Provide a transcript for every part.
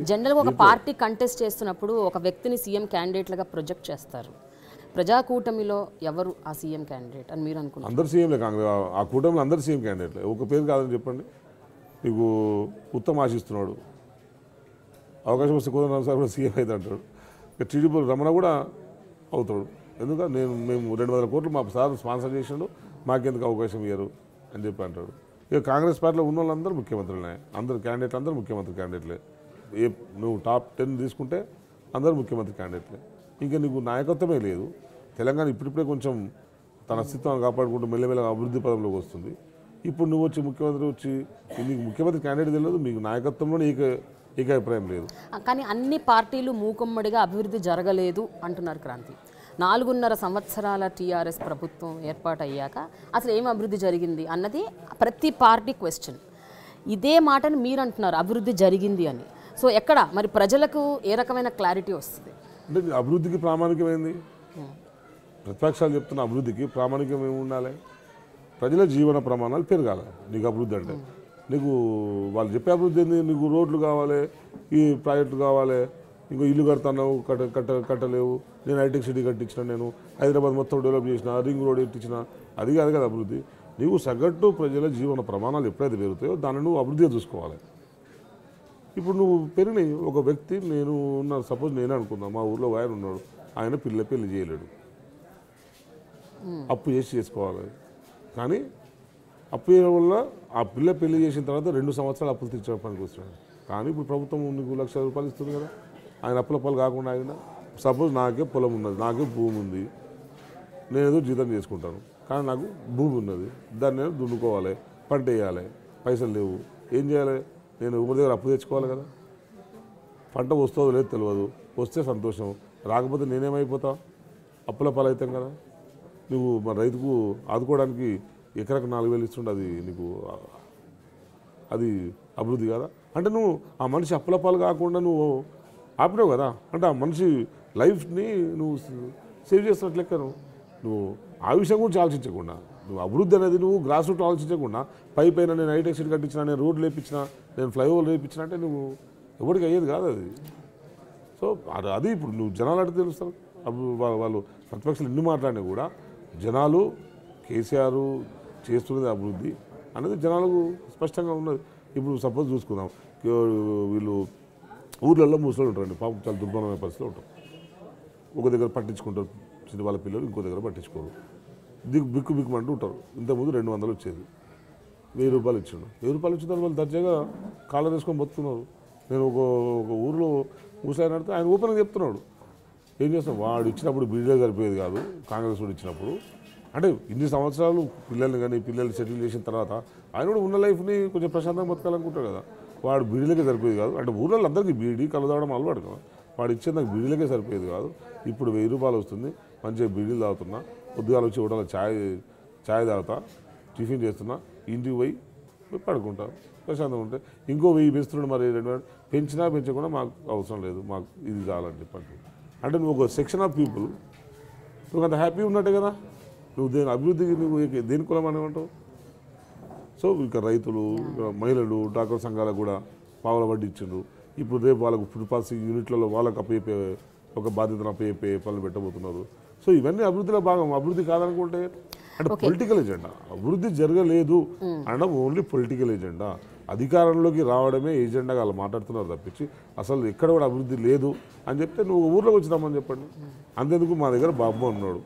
జనరల్గా ఒక party contest చేస్తున్నప్పుడు ఒక వ్యక్తిని సీఎం క్యాండిడేట్లుగా ప్రొజెక్ట్ చేస్తారు. ప్రజాకూటమిలో ఎవరు ఆ సీఎం క్యాండిడేట్ అని మీరు అనుకుంటున్నారు? అందరు సీఎంలే కాంగ్రెస్, ఆ కూటమిలో అందరు సీఎం క్యాండిడేట్లే. ఒక పేరు కాదని చెప్పండి. మీకు ఉత్తమ్ ఆశిస్తున్నాడు, అవకాశం వస్తే కోదండ రామ్ సార్ కూడా సీఎం అయితే అంటాడు. ఇక టీడీపీ రమణ కూడా అవుతాడు. ఎందుకంటే మేము 200 కోట్లు మా సార్ స్పాన్సర్ చేసినాడు, మాకెందుకు అవకాశం ఇయ్యరు అని చెప్పి అంటాడు. ఇక కాంగ్రెస్ పార్టీలో ఉన్న వాళ్ళందరూ ముఖ్యమంత్రులే, అందరు క్యాండిడేట్లు అందరూ ముఖ్యమంత్రి క్యాండిడేట్లే. నువ్వు టాప్ 10 తీసుకుంటే అందరూ ముఖ్యమంత్రి క్యాండిడేట్లే. ఇంకా నీకు నాయకత్వమే లేదు. తెలంగాణ ఇప్పుడిప్పుడే కొంచెం తన అస్తిత్వాన్ని కాపాడుకుంటూ మెల్లమెల్లగా అభివృద్ధి పదంలోకి వస్తుంది. ఇప్పుడు నువ్వు వచ్చి ముఖ్యమంత్రి వచ్చి నీకు ముఖ్యమంత్రి క్యాండిడేట్ తెలియదు, మీకు నాయకత్వంలోనే ఏకాభిప్రాయం లేదు. కానీ అన్ని పార్టీలు మూకుమ్మడిగా అభివృద్ధి జరగలేదు అంటున్నారు క్రాంతి. 4.5 సంవత్సరాల టీఆర్ఎస్ ప్రభుత్వం ఏర్పాటయ్యాక అసలు ఏం అభివృద్ధి జరిగింది అన్నది ప్రతి పార్టీ క్వశ్చన్. ఇదే మాటను మీరు అంటున్నారు అభివృద్ధి జరిగింది అని. సో ఎక్కడ మరి ప్రజలకు ఏ రకమైన క్లారిటీ వస్తుంది? అంటే అభివృద్ధికి ప్రామాణికమైంది. ప్రతిపక్షాలు చెప్తున్న అభివృద్ధికి ప్రామాణికం ఏమి ఉండాలి? ప్రజల జీవన ప్రమాణాలు పెరగాలి. నీకు అభివృద్ధి అంటే నీకు వాళ్ళు చెప్పే అభివృద్ధి ఏంది? నీకు రోడ్లు కావాలి, ఈ ప్రాజెక్టులు కావాలి, ఇంకో ఇల్లు కడతాను కట్టలేవు, నేను హైటెక్ సిటీ కట్టించిన, నేను హైదరాబాద్ మొత్తం డెవలప్ చేసిన, రింగ్ రోడ్ ఎట్టించిన, అది కాదు కదా అభివృద్ధి. నీవు సగటు ప్రజల జీవన ప్రమాణాలు ఎప్పుడైతే పెరుగుతాయో దాన్ని నువ్వు అభివృద్ధిగా చూసుకోవాలి. ఇప్పుడు నువ్వు పెరిగినాయి ఒక వ్యక్తి, నేను ఉన్న సపోజ్ నేనే అనుకుందాం, మా ఊర్లో ఆయన ఉన్నాడు, ఆయన పెళ్లి చేయలేడు, అప్పు చేసుకోవాలి. కానీ అప్పు చేయడం వల్ల ఆ పెళ్లి చేసిన తర్వాత 2 సంవత్సరాలు అప్పులు తీర్చే పనికి వస్తున్నాడు. కానీ ఇప్పుడు ప్రభుత్వం నీకు ₹1,00,000 ఇస్తుంది కదా, ఆయన అప్పులు కాకుండా ఆయన సపోజ్ నాకే పొలం ఉన్నది, నాకే భూమి ఉంది, నేను ఏదో జీతం చేసుకుంటాను, కానీ నాకు భూమి ఉన్నది, దాన్ని నేను దున్నుకోవాలి, పంట వేయాలి, పైసలు లేవు, ఏం చేయాలి? నేను ఎవరి దగ్గర అప్పు తెచ్చుకోవాలి కదా. పంట వస్తుందో లేదు తెలియదు, వస్తే సంతోషం, రాకపోతే నేనేమైపోతా? అప్పుల పాలవుతాం కదా. నువ్వు మన రైతుకు ఆదుకోవడానికి ఎకరకు 4,000 ఇస్తుండే, అది నీకు అది అభివృద్ధి కదా. అంటే నువ్వు ఆ మనిషి అప్పుల పాలు కాకుండా నువ్వు ఆపినావు కదా. అంటే ఆ మనిషి లైఫ్ని నువ్వు సేవ్ చేస్తున్నట్లు లెక్క. నువ్వు ఆ విషయం గురించి ఆలోచించకుండా, నువ్వు అభివృద్ధి అనేది నువ్వు గ్రాస్ రూట్ ఆలోచించకుండా పైన నేను హైటెక్ సిటీ కట్టించిన, నేను రోడ్లు వేయించిన, నేను ఫ్లైఓవర్లు వేయించిన అంటే నువ్వు ఎవరికి అయ్యేది కాదు అది. సో అది ఇప్పుడు నువ్వు జనాలు అంటే తెలుస్తారు. వాళ్ళు ప్రతిపక్షాలు ఎన్ని మాట్లాడినా కూడా జనాలు కేసీఆర్ చేస్తున్నది అభివృద్ధి అనేది జనాలకు స్పష్టంగా ఉన్నది. ఇప్పుడు సపోజ్ చూసుకుందాం, వీళ్ళు ఊర్లలో ముసలు ఉంటారండి, పాపం చాలా దుర్భరమైన పరిస్థితిలో ఉంటారు. ఒక దగ్గర పట్టించుకుంటారు చిన్న వాళ్ళ పిల్లలు, ఇంకో దగ్గర పట్టించుకోరు, బిక్కుమంటూ ఉంటారు. ఇంతకుముందు 200 వచ్చేది, ₹1,000 ఇచ్చాడు. ₹1,000 ఇచ్చిన వాళ్ళు దర్జాగా కాళ్ళ వేసుకొని బతుకున్నారు. నేను ఒక ఊరిలో ముసలాయన అడితే ఆయన ఓపెన్గా చెప్తున్నాడు, ఏం చేస్తాం, వాడు ఇచ్చినప్పుడు బీడీలో సరిపోయేది కాదు, కాంగ్రెస్ వాడు ఇచ్చినప్పుడు. అంటే ఇన్ని సంవత్సరాలు పిల్లల్ని సెటిల్ చేసిన తర్వాత ఆయన కూడా ఉన్న లైఫ్ని కొంచెం ప్రశాంతంగా బతకాలనుకుంటాడు కదా. వాడు బీడీలకే సరిపోయేది కాదు. అంటే ఊళ్ళో అందరికీ బీడీ కలదావడం అలవాటు కదా. వాడు ఇచ్చేది నాకు బీడీలకే సరిపోయేది కాదు. ఇప్పుడు ₹1,000 వస్తుంది, మంచిగా బీడీలు తాగుతున్నా, పొద్దుగాలు వచ్చి హోటల్లో ఛాయ్ తాగుతా, టిఫిన్ చేస్తున్నా, ఇంటికి పోయి పడుకుంటా, ప్రశాంతంగా ఉంటే. ఇంకో 1000 పెంచుతున్నాడు, మరి 2 పెంచినా పెంచకుండా మాకు అవసరం లేదు, మాకు ఇది కావాలని చెప్పండి. అంటే నువ్వు ఒక సెక్షన్ ఆఫ్ పీపుల్ నువ్వు అంత హ్యాపీ ఉన్నట్టే కదా. నువ్వు అభివృద్ధికి నువ్వు దేని కులం అని అంటావు? సో ఇక రైతులు, మహిళలు, డాక్టర్ సంఘాలకు కూడా పావుల వడ్డీ ఇచ్చిండ్రు. ఇప్పుడు రేపు వాళ్ళకు ఫుడ్ పాలసీ యూనిట్లలో వాళ్ళకు అప్పయ్యే ఒక బాధ్యతను అప్పయ్యే పనులు పెట్టబోతున్నారు. సో ఇవన్నీ అభివృద్ధిలో భాగం. అభివృద్ధి కాదనుకుంటే అంటే పొలిటికల్ ఎజెండా. అభివృద్ధి జరగలేదు అనడం ఓన్లీ పొలిటికల్ ఎజెండా. అధికారంలోకి రావడమే ఎజెండాగా వాళ్ళు మాట్లాడుతున్నారు తప్పించి అసలు ఎక్కడ కూడా అభివృద్ధి లేదు అని చెప్తే నువ్వు ఊర్లోకి వచ్చి రమ్మని చెప్పండి. అంతేందుకు మా దగ్గర బాబు ఉన్నాడు,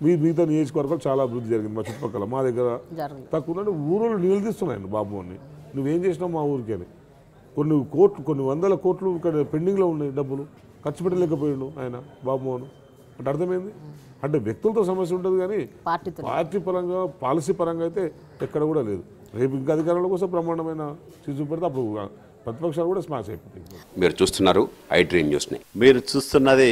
మిగతా నియోజకవర్గాలు చాలా అభివృద్ధి జరిగింది, మా చుట్టుపక్కల మా దగ్గర తక్కువ ఊళ్ళో నిలదీస్తున్నాయండి బాబుని. నువ్వేం చేసినావు మా ఊరికి అని. కొన్ని 100 కోట్లు ఇక్కడ పెండింగ్లో ఉన్నాయి, డబ్బులు ఖర్చు పెట్టలేకపోయాడు ఆయన బాబుమోహన్. అంటే అర్థమైంది. అంటే వ్యక్తులతో సమస్య ఉంటుంది కానీ పార్టీ పరంగా పాలసీ పరంగా అయితే ఎక్కడ కూడా లేదు. రేపు ఇంకా అధికారంలో కోసం బ్రహ్మాండమైన చూపెడితే అప్పుడు ప్రతిపక్షాలు కూడా స్మాష్ అయిపోతాయి. మీరు చూస్తున్నారు ఐ డ్రీమ్ న్యూస్ని. మీరు చూస్తున్నది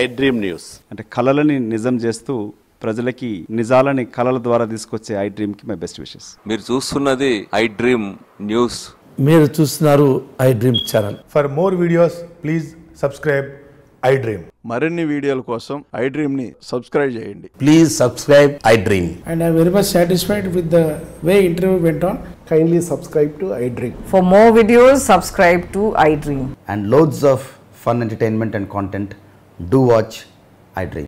ఐ డ్రీమ్ న్యూస్. అంటే కళలని నిజం చేస్తూ ప్రజలకి నిజాలని కళల ద్వారా తీసుకొచ్చే ఐ డ్రీమ్కి మై బెస్ట్ విషెస్. మీరు చూస్తున్నది ఐ డ్రీమ్ న్యూస్. మీరు చూస్తున్నారు I dream channel. For more videos please subscribe iDream. మరిన్ని వీడియోల కోసం iDreamని సబ్స్క్రైబ్ చేయండి. Please subscribe iDream. And I am very much satisfied with the way interview went on. Kindly subscribe to iDream. For more videos, subscribe to iDream. And loads of fun entertainment and content. Do watch iDream.